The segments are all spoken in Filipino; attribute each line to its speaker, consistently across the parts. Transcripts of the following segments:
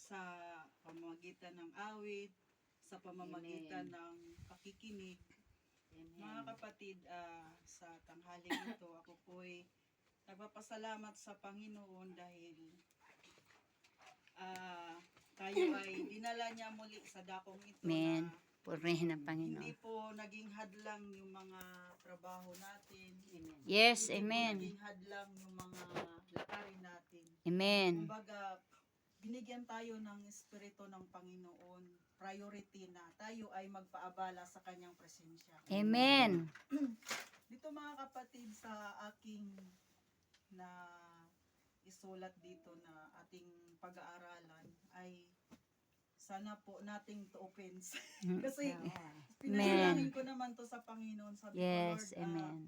Speaker 1: sa pamamagitan ng awit, sa pamamagitan ng pakikinig. Mga kapatid, sa tanghaling ito, ako po'y nagpapasalamat sa Panginoon dahil tayo ay dinala niya muli sa dakong ito.
Speaker 2: Amen.
Speaker 1: Na
Speaker 2: Purihin ang
Speaker 1: hindi
Speaker 2: Panginoon.
Speaker 1: po naging hadlang yung mga trabaho natin.
Speaker 2: Yes,
Speaker 1: Hindi po
Speaker 2: amen.
Speaker 1: naging hadlang yung mga lakarin natin.
Speaker 2: Amen.
Speaker 1: Kumbaga, binigyan tayo ng Espiritu ng Panginoon. Priority na tayo ay magpaabala sa kanyang presensya.
Speaker 2: Amen.
Speaker 1: Dito mga kapatid, sa aking na isulat dito na ating pag-aaralan ay sana po nating to offense. Kasi pinanalangin ko naman to sa Panginoon. Sabi
Speaker 2: Yes,
Speaker 1: ko, Lord,
Speaker 2: amen.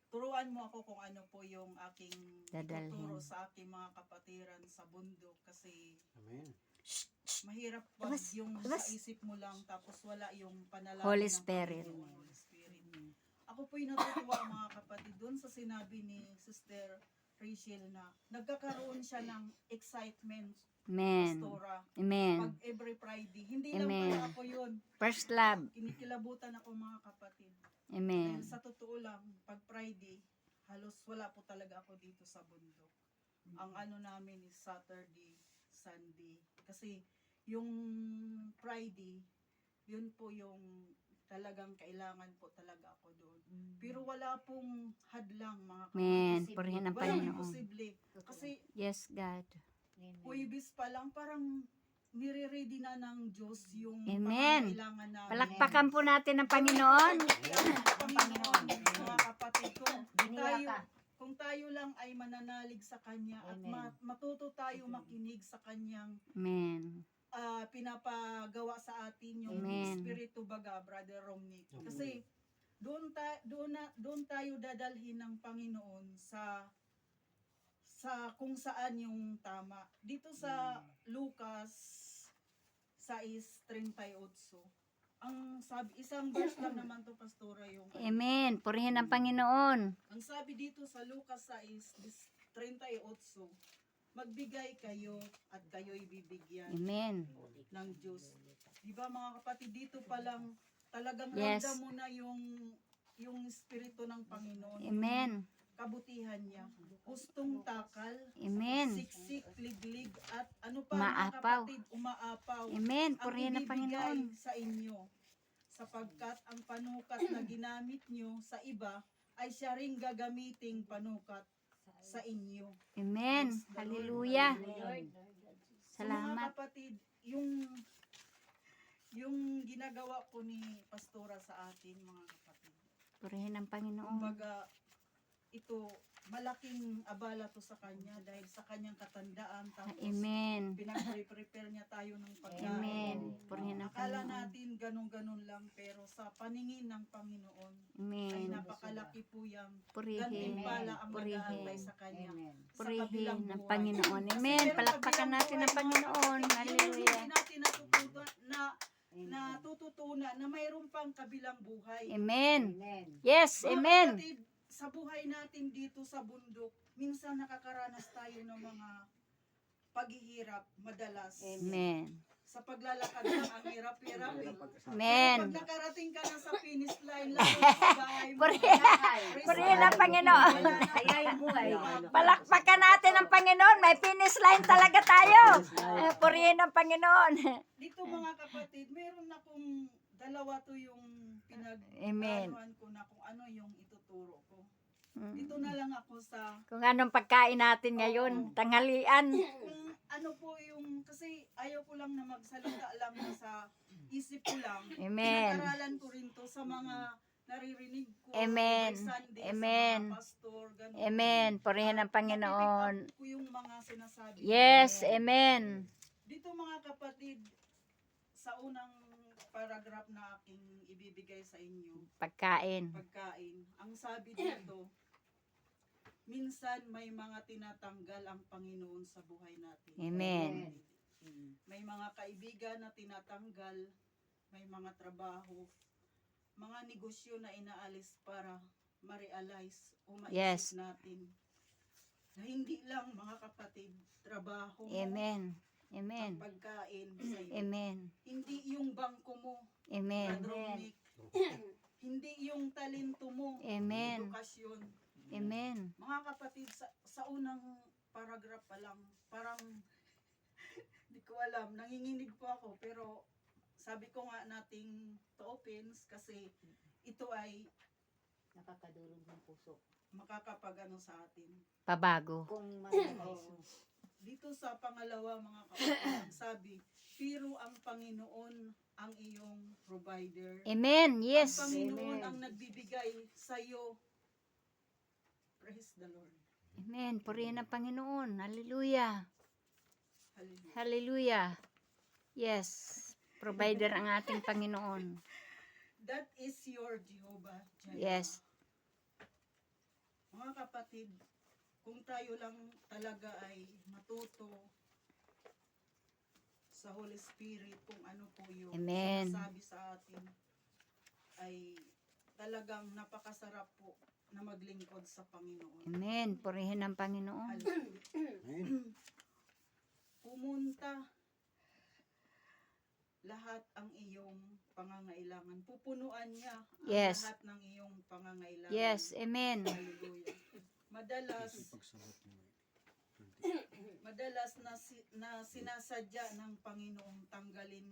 Speaker 1: turuan mo ako kung ano po yung aking
Speaker 2: Dadalhin.
Speaker 1: tuturo sa aking mga kapatiran sa bundok. Kasi
Speaker 3: Amen.
Speaker 1: mahirap pag
Speaker 2: Labas,
Speaker 1: yung
Speaker 2: labas.
Speaker 1: sa isip mo lang tapos wala yung panalangin
Speaker 2: Holy
Speaker 1: ng
Speaker 2: Spirit.
Speaker 1: Panginoon, Holy Spirit. Ako po'y natutuwa mga kapatid doon sa sinabi ni Sister Rachel na nagkakaroon siya ng excitement,
Speaker 2: Amen.
Speaker 1: Pastora, pag
Speaker 2: Amen.
Speaker 1: every Friday. Hindi lang
Speaker 2: Amen.
Speaker 1: pala ako yun.
Speaker 2: First love.
Speaker 1: Kinikilabutan ako mga kapatid.
Speaker 2: Amen.
Speaker 1: Dahil sa totoo lang, pag Friday, halos wala po talaga ako dito sa bundok. Ang ano namin is Saturday, Sunday. Kasi yung Friday, yun po yung talagang kailangan po talaga ako doon. Pero wala pong hadlang mga
Speaker 2: Amen.
Speaker 1: kapatid.
Speaker 2: Purihin ang
Speaker 1: Walang
Speaker 2: Panginoon.
Speaker 1: imposible. Kasi
Speaker 2: Yes, God.
Speaker 1: Huwebes pa lang parang nire-ready na ng Diyos yung
Speaker 2: Amen.
Speaker 1: pangangailangan namin.
Speaker 2: Palakpakan po natin ang Panginoon.
Speaker 1: Panginoon, mga kapatid ko, kung tayo lang ay mananalig sa Kanya at matuto tayo makinig sa Kanyang
Speaker 2: Amen.
Speaker 1: pinapagawa sa atin yung
Speaker 2: Amen.
Speaker 1: Espiritu baga, Brother Romney. Kasi doon tayo dadalhin ng Panginoon sa kung saan yung tama. Dito sa Lucas 6:38. Ang sabi, isang verse lang naman to, Pastora, yung
Speaker 2: Amen. Purihin ang Panginoon.
Speaker 1: ang sabi dito sa Lucas 6:38, magbigay kayo at kayo'y bibigyan
Speaker 2: Amen.
Speaker 1: ng Diyos. Di ba mga kapatid, dito pa lang talagang
Speaker 2: Yes.
Speaker 1: ramdam mo na yung Espiritu ng Panginoon.
Speaker 2: Amen.
Speaker 1: Kabutihan niya. Hustong takal,
Speaker 2: Amen.
Speaker 1: siksik, liglig, at ano pa mga
Speaker 2: Umaapaw.
Speaker 1: kapatid, umaapaw.
Speaker 2: Amen.
Speaker 1: Ang
Speaker 2: Purihin ang Panginoon.
Speaker 1: ibibigay sa inyo. Sapagkat ang panukat na ginamit nyo sa iba ay siya ring gagamiting panukat sa inyo.
Speaker 2: Amen.
Speaker 1: Praise the Lord.
Speaker 2: Hallelujah.
Speaker 1: So, mga
Speaker 2: Salamat.
Speaker 1: kapatid, yung ginagawa po ni Pastora sa atin, mga kapatid.
Speaker 2: Purihin ang Panginoon.
Speaker 1: Kumbaga, ito, malaking abala to sa kanya dahil sa kanyang katandaan. Tapos,
Speaker 2: Amen.
Speaker 1: pinag-prepare niya tayo ng pagkain.
Speaker 2: Amen. Purihin ang
Speaker 1: Akala
Speaker 2: Panginoon.
Speaker 1: natin ganun-ganun lang, pero sa paningin ng Panginoon, ay
Speaker 2: Amen.
Speaker 1: napakalaki po yung
Speaker 2: Purihin.
Speaker 1: gantimpala ang
Speaker 2: Purihin.
Speaker 1: nag-aantay sa kanya. Sa
Speaker 2: Purihin
Speaker 1: kabilang
Speaker 2: ng
Speaker 1: buhay.
Speaker 2: Panginoon.
Speaker 1: Kasi
Speaker 2: Amen.
Speaker 1: meron
Speaker 2: Palakpakan
Speaker 1: kabilang
Speaker 2: natin ang
Speaker 1: buhay,
Speaker 2: Panginoon.
Speaker 1: mga kapatid. Yun yung
Speaker 2: Hallelujah.
Speaker 1: hindi natin natututunan na mayroon pang kabilang buhay.
Speaker 2: Amen. Yes.
Speaker 1: Mga
Speaker 2: Amen.
Speaker 1: kapatid, sa buhay natin dito sa bundok, minsan nakakaranas tayo ng mga paghihirap madalas.
Speaker 2: Amen.
Speaker 1: Sa paglalakad lang ang hirap-hirap.
Speaker 2: Amen.
Speaker 1: Pag nakarating ka na sa finish line, lalo sa bahay mo.
Speaker 2: Purihin ang Panginoon.
Speaker 1: Kaya yung buhay.
Speaker 2: Palakpakan natin ang Panginoon. May finish line talaga tayo. Purihin ang Panginoon.
Speaker 1: Dito mga kapatid, meron akong dalawa to yung
Speaker 2: Amen.
Speaker 1: pinag-anuhan ko na kung ano yung ituturo ko. Dito na lang ako sa
Speaker 2: Kung anong pagkain natin ngayon, tanghalian.
Speaker 1: kung ano po yung, kasi ayaw ko lang na magsalita lang na sa isip ko lang.
Speaker 2: Amen.
Speaker 1: Pinag-aralan ko rin to sa mga naririnig ko.
Speaker 2: Amen.
Speaker 1: every Sunday,
Speaker 2: Amen.
Speaker 1: Sa mga pastor, ganun.
Speaker 2: Amen. Purihin ang Panginoon.
Speaker 1: Napipick up ko yung mga sinasabi.
Speaker 2: Yes. Amen.
Speaker 1: Dito mga kapatid, sa unang paragraph na aking ibibigay sa inyo,
Speaker 2: Pagkain.
Speaker 1: pagkain, ang sabi dito, minsan may mga tinatanggal ang Panginoon sa buhay natin.
Speaker 2: Amen.
Speaker 1: May mga kaibigan na tinatanggal, may mga trabaho, mga negosyo na inaalis para ma-realize o maisip
Speaker 2: Yes.
Speaker 1: natin na hindi lang mga kapatid, trabaho mo,
Speaker 2: Amen. Amen.
Speaker 1: ang pagkain sa'yo.
Speaker 2: Amen.
Speaker 1: Hindi yung bangko mo,
Speaker 2: Amen.
Speaker 1: Brother Nick. Hindi yung talento mo,
Speaker 2: Amen.
Speaker 1: edukasyon.
Speaker 2: Amen.
Speaker 1: Mga kapatid, sa unang paragraph pa lang, parang hindi ko alam, nanginginig po ako, pero sabi ko nga nating to opens kasi ito ay
Speaker 3: Nakakadurog ng puso.
Speaker 1: makakapag-ano sa atin.
Speaker 2: Pabago.
Speaker 3: Kung mananais mo.
Speaker 1: Dito sa pangalawa mga kapatid, ang sabi, pero ang Panginoon ang iyong provider.
Speaker 2: Amen.
Speaker 1: Ang
Speaker 2: Yes.
Speaker 1: Panginoon
Speaker 3: Amen.
Speaker 1: ang nagbibigay sa iyo. Praise the Lord.
Speaker 2: Amen. Purihin ang Panginoon. Hallelujah.
Speaker 1: Hallelujah.
Speaker 2: Hallelujah. Yes. Provider ang ating Panginoon.
Speaker 1: That is your Jehovah Jireh.
Speaker 2: Yes.
Speaker 1: Mga kapatid, kung tayo lang talaga ay matuto sa Holy Spirit kung ano po yung
Speaker 2: Amen.
Speaker 1: sinasabi sa atin, ay talagang napakasarap po na maglingkod sa Panginoon.
Speaker 2: Amen. Purihin ang Panginoon.
Speaker 1: Hallelujah. Pumunta lahat ang iyong pangangailangan. Pupunuan niya ang
Speaker 2: Yes.
Speaker 1: lahat ng iyong pangangailangan.
Speaker 2: Yes. Amen.
Speaker 1: Hallelujah. Madalas na sinasadya ng Panginoong tanggalin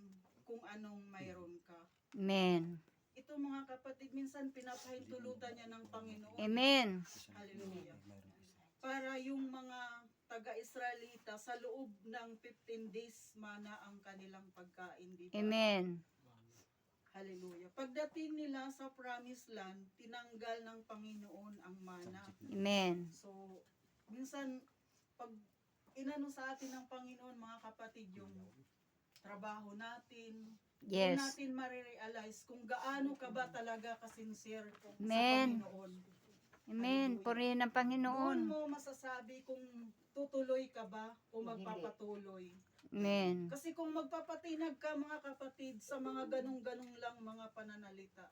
Speaker 1: kung anong mayroon ka.
Speaker 2: Amen.
Speaker 1: Ito mga kapatid, minsan pinapahintulutan niya ng Panginoon.
Speaker 2: Amen.
Speaker 1: Hallelujah. Para yung mga taga-Israelita sa loob ng 15 days mana ang kanilang pagkain, di ba?
Speaker 2: Amen.
Speaker 1: Hallelujah. Pagdating nila sa promised land, tinanggal ng Panginoon ang mana.
Speaker 2: Amen.
Speaker 1: So, minsan, pag inano sa atin ng Panginoon, mga kapatid, yung trabaho natin, doon
Speaker 2: Yes.
Speaker 1: natin marirealize kung gaano ka ba talaga kasincere sa
Speaker 2: Amen.
Speaker 1: Panginoon.
Speaker 2: Amen. Purihin ang
Speaker 1: Doon
Speaker 2: Panginoon.
Speaker 1: mo masasabi kung tutuloy ka ba o
Speaker 3: Hindi.
Speaker 1: magpapatuloy.
Speaker 2: Amen.
Speaker 1: Kasi kung magpapatinag ka mga kapatid sa mga ganong-ganong lang mga pananalita,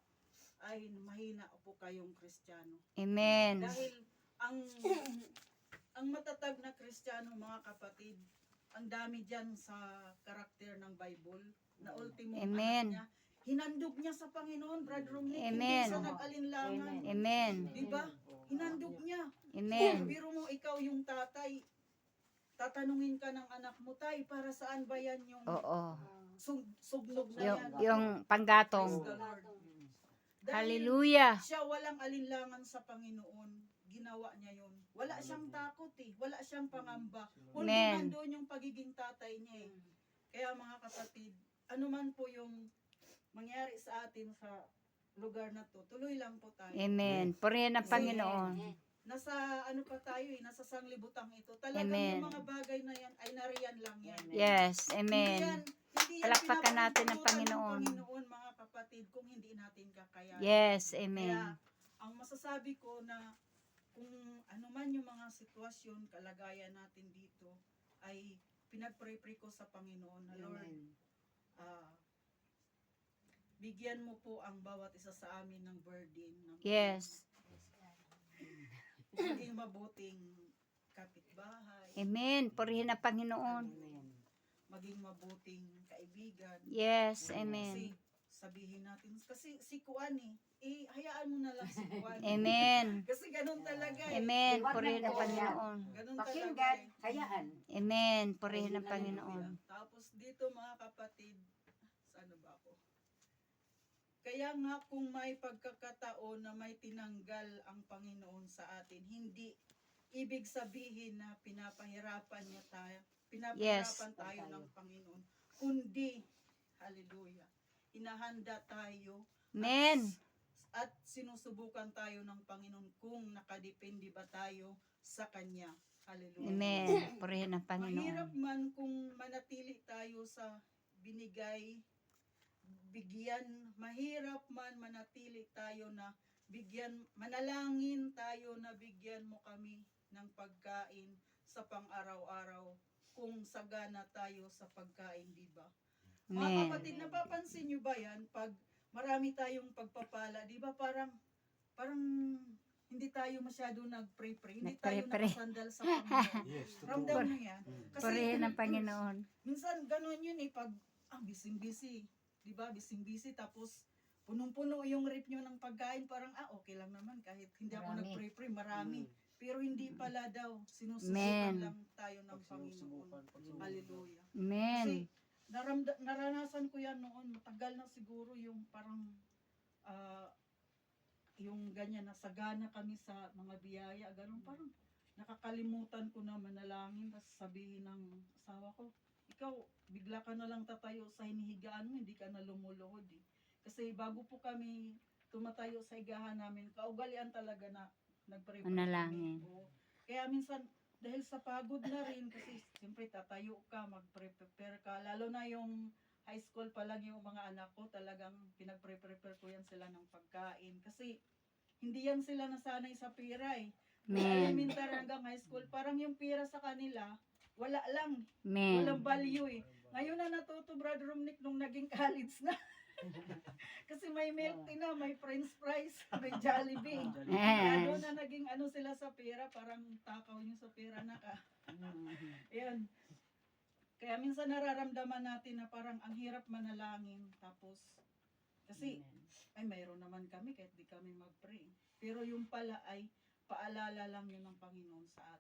Speaker 1: ay mahina po kayong Kristiyano.
Speaker 2: Amen.
Speaker 1: Dahil ang matatag na Kristiyano mga kapatid, ang dami dyan sa karakter ng Bible na ultimo
Speaker 2: Amen.
Speaker 1: niya, hinandog niya sa Panginoon, Brother Romnick,
Speaker 2: Amen.
Speaker 1: hindi sa nag-alinlangan.
Speaker 2: Amen.
Speaker 1: Di ba? Hinandog niya.
Speaker 2: Amen.
Speaker 1: Biro mo ikaw yung tatay, tatanungin ka ng anak mo, tay, para saan ba yan yung
Speaker 2: Oo.
Speaker 1: sugnog na
Speaker 2: Yung,
Speaker 1: yan?
Speaker 2: yung
Speaker 1: Praise
Speaker 2: panggatong.
Speaker 1: the Lord. Dahil
Speaker 2: Hallelujah.
Speaker 1: siya walang alinlangan sa Panginoon, ginawa niya yun. Wala siyang takot eh, wala siyang pangamba. Kundi
Speaker 2: Amen.
Speaker 1: nandun yung pagiging tatay niya eh. Kaya mga kapatid, ano man po yung mangyari sa atin sa lugar na to, tuloy lang po tayo.
Speaker 2: Amen. Purihin ang Panginoon.
Speaker 1: Nasa ano pa tayo eh, nasa sanglibutang ito. Talagang
Speaker 2: Amen.
Speaker 1: yung mga bagay na yan ay nariyan lang yan.
Speaker 2: Yes.
Speaker 1: Hindi
Speaker 2: Amen.
Speaker 1: yan
Speaker 2: Palakpakan natin ang
Speaker 1: pinapahintulutan ng
Speaker 2: Panginoon.
Speaker 1: Panginoon, mga kapatid, kung hindi natin kakayanin.
Speaker 2: Yes.
Speaker 1: Kaya,
Speaker 2: Amen.
Speaker 1: ang masasabi ko na kung ano man yung mga sitwasyon, kalagayan natin dito, ay pinag-pray ko sa Panginoon na Lord, bigyan mo po ang bawat isa sa amin ng burden. Ng
Speaker 2: Yes.
Speaker 1: maging mabuting kapitbahay,
Speaker 2: Amen. Purihin ang Panginoon.
Speaker 1: maging mabuting kaibigan.
Speaker 2: Yes.
Speaker 1: Kasi
Speaker 2: Amen.
Speaker 1: sabihin natin, kasi si Kuan hayaan mo na lang si Kuan.
Speaker 2: Amen.
Speaker 1: Kasi ganun talaga eh.
Speaker 2: Amen. Purihin ang Panginoon.
Speaker 1: Ganun talaga
Speaker 3: Pakinggan,
Speaker 1: eh.
Speaker 3: hayaan.
Speaker 2: Amen. Purihin ang Panginoon.
Speaker 1: Tapos dito mga kapatid, saan ba ako? Kaya nga kung may pagkakataon na may tinanggal ang Panginoon sa atin, hindi ibig sabihin na pinapahirapan niya tayo, pinapahirapan tayo ng Panginoon, kundi, hallelujah, hinahanda tayo
Speaker 2: Amen.
Speaker 1: at sinusubukan tayo ng Panginoon kung nakadepende ba tayo sa Kanya. Hallelujah.
Speaker 2: Amen. Purihin ang
Speaker 1: Mahirap
Speaker 2: Panginoon.
Speaker 1: man kung manatili tayo sa bigyan, mahirap man manatili tayo na bigyan, manalangin tayo na bigyan mo kami ng pagkain sa pang-araw-araw kung sagana tayo sa pagkain, di ba? Mga
Speaker 2: Amen.
Speaker 1: kapatid, napapansin nyo ba yan? Pag marami tayong pagpapala, di ba parang hindi tayo masyado nag-pray-pray, hindi tayo
Speaker 2: Nagpre-pray.
Speaker 1: nakasandal sa Panginoon.
Speaker 4: Yes,
Speaker 1: Ramdam
Speaker 4: totoo.
Speaker 1: mo yan. Kasi
Speaker 2: Purihin ng Panginoon.
Speaker 1: minsan ganun yun eh, pag busy-busy, di ba? Busy-busy, tapos punong-puno yung rep nyo ng pagkain, parang okay lang naman kahit hindi ako
Speaker 3: Marami.
Speaker 1: nag-pray-pray, marami. Pero hindi pala daw, sinusubukan
Speaker 2: Amen.
Speaker 1: lang tayo ng Panginoon. Hallelujah.
Speaker 2: Amen.
Speaker 1: Kasi naranasan ko yan noon, matagal na siguro yung parang yung ganyan, nasagana kami sa mga biyaya, ganun, parang nakakalimutan ko na manalangin, tapos sabihin ng asawa ko, ikaw, bigla ka na lang tatayo sa hinihigaan mo, hindi ka na lumuluhod eh. Kasi bago po kami tumatayo sa higahan namin, kaugalian talaga na nagpare-pray
Speaker 2: Manalangin.
Speaker 1: kami. Oo. Kaya minsan, dahil sa pagod na rin, kasi siyempre tatayo ka, mag-prepare ka, lalo na yung high school pa lang yung mga anak ko, talagang pinag-prepare ko yan sila ng pagkain. Kasi hindi yan sila nasanay sa pira eh. Mula
Speaker 2: Amen.
Speaker 1: elementary hanggang high school, parang yung pira sa kanila, wala lang.
Speaker 2: Amen.
Speaker 1: Walang value eh. Ngayon na natuto, Brother Romnick, nung naging college na. Kasi may milk tea na, may french fries, may Jollibee. Kaya doon na naging sila sa pera, parang takaw nyo sa pera na ka. Ayan. Kaya minsan nararamdaman natin na parang ang hirap manalangin. Tapos, kasi, ay mayroon naman kami kahit di kami mag-pray. Pero yung pala ay paalala lang yun ng Panginoon sa